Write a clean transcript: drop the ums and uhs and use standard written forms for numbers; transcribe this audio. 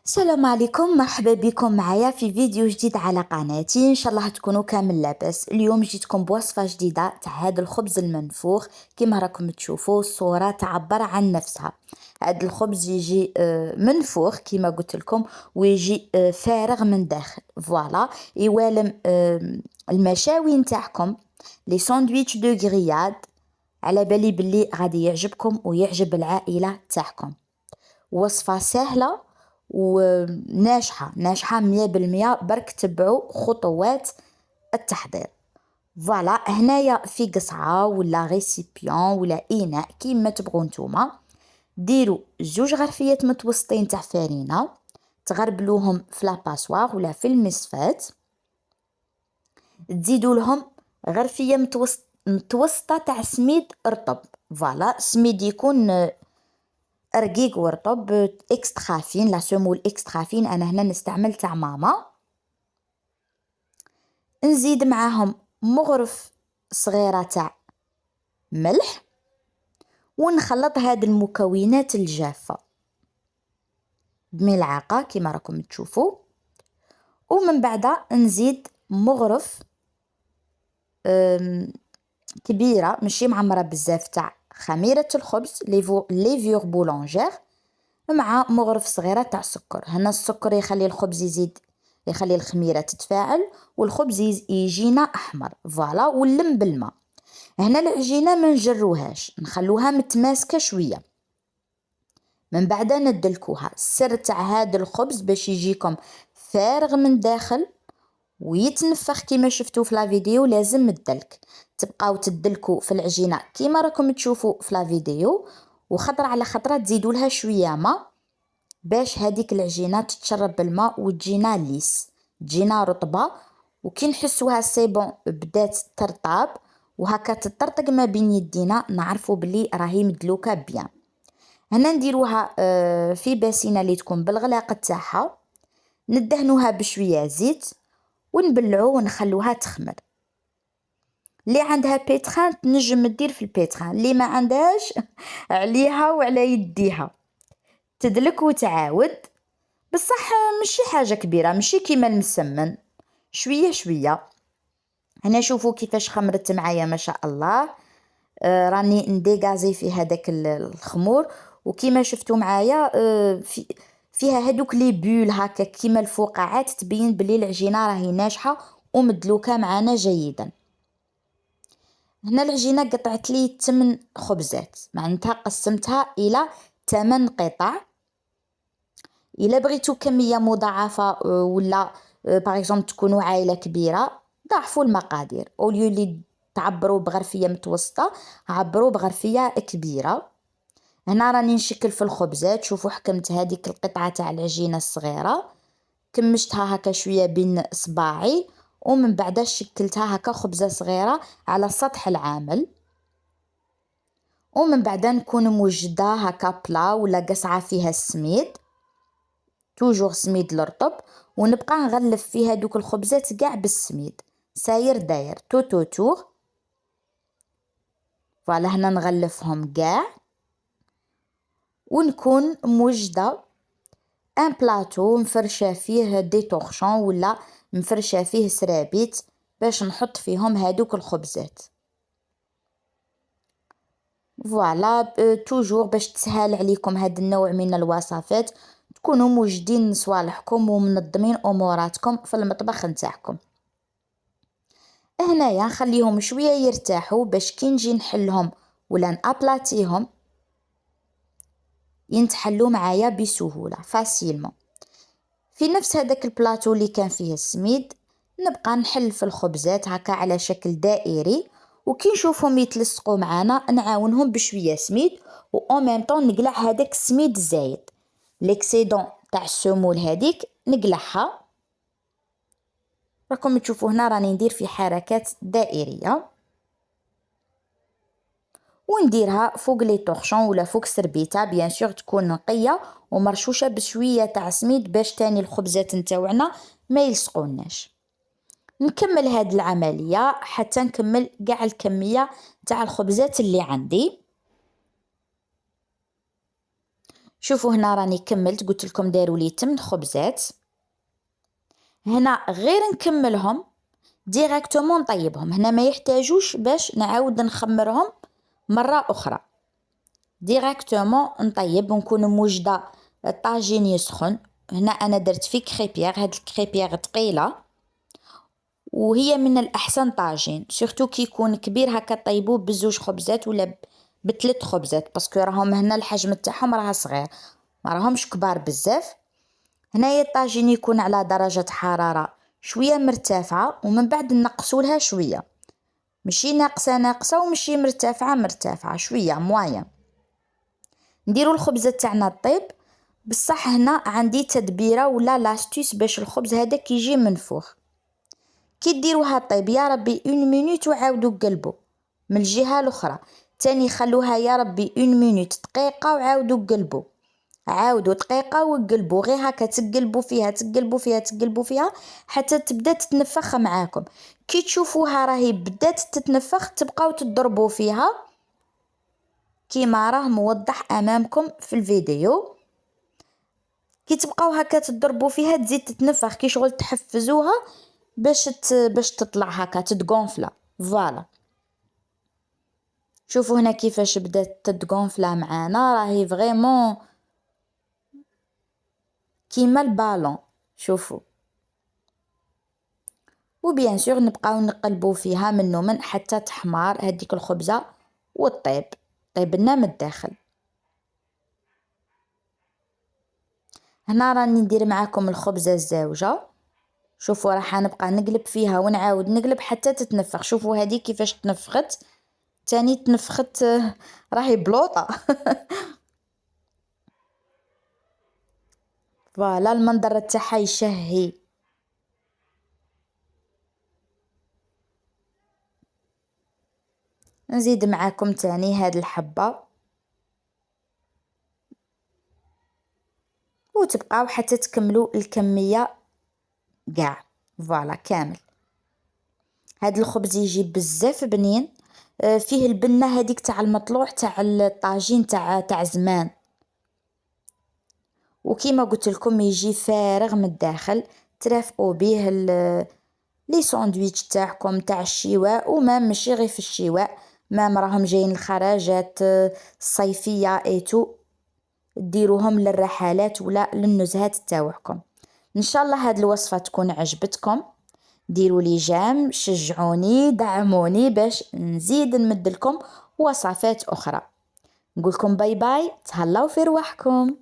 السلام عليكم، مرحبا بكم معايا في فيديو جديد على قناتي. ان شاء الله تكونوا كامل لاباس. اليوم جيتكم بوصفه جديده تاع هذا الخبز المنفوخ. كما راكم تشوفوا الصوره تعبر عن نفسها. هذا الخبز يجي منفوخ كما قلت لكم، ويجي فارغ من داخل. فوالا يوالم المشاوي نتاعكم، لي ساندويتش دو غرياد. على بالي باللي غادي يعجبكم ويعجب العائله تاعكم. وصفة سهلة وناجحة 100%. برك تبعوا خطوات التحضير. فوالا هنايا في قصعة ولا ريسيبيون ولا إناء كيما تبغوا نتوما. ديروا 2 غرفيات متوسطين تاع فرينة، تغربلوهم في لاباسواغ ولا في المصفات. تزيدوا لهم غرفية متوسطة تاع سميد رطب. فوالا سميد يكون رقيق ورطب، اكسترا فين، لا سمول اكسترا فين. انا هنا نستعمل تاع ماما. نزيد معاهم مغرف صغيرة تاع ملح، ونخلط هاد المكونات الجافة بملعقة كما راكم تشوفوا. ومن بعد نزيد مغرف كبيرة ماشي معمرة بزاف تاع خميرة الخبز ليفيور بولونجير، مع مغرف صغيرة تاع سكر. هنا السكر يخلي الخبز يخلي الخميرة تتفاعل والخبز يجينا أحمر. فوالا ونلم بالماء. هنا العجينة ما نجروهاش، نخلوها متماسكة شوية. من بعد ندلكوها. السر تاع هذا الخبز باش يجيكم فارغ من داخل ويتنفخ كما شفتوا في لا فيديو، لازم الدلك. تبقاو تدلكوا في العجينة كما راكم تشوفوا في لا فيديو، وخطرة على خطرة تزيدوا لها شوية ماء باش هذيك العجينة تتشرب بالماء وتجينا ليس، تجينا رطبة. وكي نحسوها سيبون بدات ترطاب وهكا تطرطق ما بين يدينا، نعرفوا بلي راهي مدلوكة بيان. هنا نديروها في باسينة اللي تكون بالغلاق تاعها، ندهنوها بشوية زيت ونبلعو ونخلوها تخمر. اللي عندها بيتخان تنجم تدير في البيتخان، اللي ما عندهاش عليها وعلى يديها تدلك وتعاود. بصح ماشي حاجة كبيرة، ماشي كيما المسمن، شوية شوية. هنا شوفوا كيفاش خمرت معايا ما شاء الله. راني نديغازي في هذاك الخمور، وكيما شفتوا معايا فيها هذوك لي بول هكا كيما الفقاعات، تبين بلي العجينة راهي ناجحة ومدلوكة معانا جيدا. هنا العجينة قطعت لي 8 خبزات، معناتها قسمتها إلى 8 قطع. إلا بغيتو كمية مضاعفة ولا باغ اكزومبل تكونوا عائلة كبيرة، ضاعفوا المقادير. اوليو لي تعبروا بغرفية متوسطة، عبروا بغرفية كبيرة. هنا راني نشكل في الخبزات. شوفوا حكمت هذيك القطعة تاع العجينة الصغيرة، كمشتها هكا شوية بين صباعي، ومن بعد شكلتها هكا خبزة صغيرة على سطح العامل. ومن بعد نكون موجدة هكا بلا ولا قصعة فيها السميد، توجور سميد الرطب، ونبقى نغلف فيها هذوك الخبزات كاع بالسميد ساير داير تو. فوالا هنا نغلفهم كاع، ونكون موجده ان بلاطو مفرشه فيه دي طورشون ولا مفرشه فيه سرابيت باش نحط فيهم هذوك الخبزات. فوالا توجور باش تسهل عليكم هذا النوع من الوصفات، تكونوا موجدين صوالحكم ومنظمين اموراتكم في المطبخ نتاعكم. هنايا نخليهم شويه يرتاحوا باش كي نجي نحلهم ولا نابلاطيهم ينتحلوا معايا بسهوله فاسيلمون. في نفس هذاك البلاطو اللي كان فيه السميد نبقى نحل في الخبزات هكا على شكل دائري، وكي نشوفهم يتلصقوا معانا نعاونهم بشويه سميد، و اون ميم طون نقلع هذاك السميد الزايد، ليكسيدون تاع السمول هذيك نقلعها. راكم تشوفوا هنا راني ندير في حركات دائريه، ونديرها فوق لي طورشون ولا فوق سربيته بيان سور تكون نقيه ومرشوشه بشويه تاع سميد باش تاني الخبزات نتاوعنا ما يلصقوناش. نكمل هاد العمليه حتى نكمل كاع الكميه تاع الخبزات اللي عندي. شوفوا هنا راني كملت، قلت لكم داروا لي 8 خبزات. هنا غير نكملهم ديريكتومون نطيبهم، هنا ما يحتاجوش باش نعاود نخمرهم مرة أخرى، ديريكتومون نطيب ونكون موجدة الطاجين يسخن. هنا أنا درت فيه كريبيير، هاد الكريبيير تقيلة وهي من الأحسن طاجين، سورتو كي يكون كبير هكا طيبوه بزوج خبزات ولا بثلاث خبزات، باسكو راهم هنا الحجم تاعهم راه صغير، ما راهمش كبار بزاف. هنايا الطاجين يكون على درجة حرارة شوية مرتفعة، ومن بعد نقصولها شوية، ماشي ناقصة وماشي مرتفعة شوية موايا. نديرو الخبزة تاعنا طيب، بصح هنا عندي تدبيرة ولا لاستيس باش الخبز هذاك يجي منفوخ. كي ديروها طيب يا ربي 1 مينوت وعاودوا قلبوا من الجهة الأخرى، تاني خلوها يا ربي 1 مينوت دقيقة وعاودوا قلبوا، عاودوا دقيقة وقلبوا، غير هكا تقلبوا فيها حتى تبدا تتنفخ معاكم. كي تشوفوها راهي بدات تتنفخ تبقاو تضربوا فيها كيما راه موضح امامكم في الفيديو. كي تبقاو هكا تضربوا فيها تزيد تتنفخ، كي شغل تحفزوها باش تطلع هكا تتغونفلا. فوالا شوفوا هنا كيفاش بدات تتغونفلا معانا، راهي فريمون كيما البالون. شوفوا، وبيان سور نبقاو نقلبوا فيها من حتى تحمار هذيك الخبزه وطيب، طيب لنا من الداخل. هنا راني ندير معاكم الخبزه الزاوجه، شوفوا راح نبقى نقلب فيها ونعاود نقلب حتى تتنفخ. شوفوا هذه كيفاش تنفخت، تاني تنفخت راهي بلوطه. فوالا المنظر تاعها يشهي. نزيد معاكم تاني هاد الحبة وتبقاو حتى تكملوا الكمية قاع. فوالا كامل. هاد الخبز يجي بزاف بنين، فيه البنة هذيك تاع المطلوع تاع الطاجين تاع زمان، وكيما قلت لكم يجي فارغ من الداخل، ترافقوا به لي ساندويتش تاعكم تاع الشواء، وما ماشي غير في الشواء، ما راهم جايين الخراجات الصيفيه ايتو ديروهم للرحلات ولا للنزهات تاعكم. ان شاء الله هاد الوصفه تكون عجبتكم، ديروا لي جام، شجعوني، دعموني باش نزيد نمد لكم وصفات اخرى. نقولكم باي باي، تهلاو في رواحكم.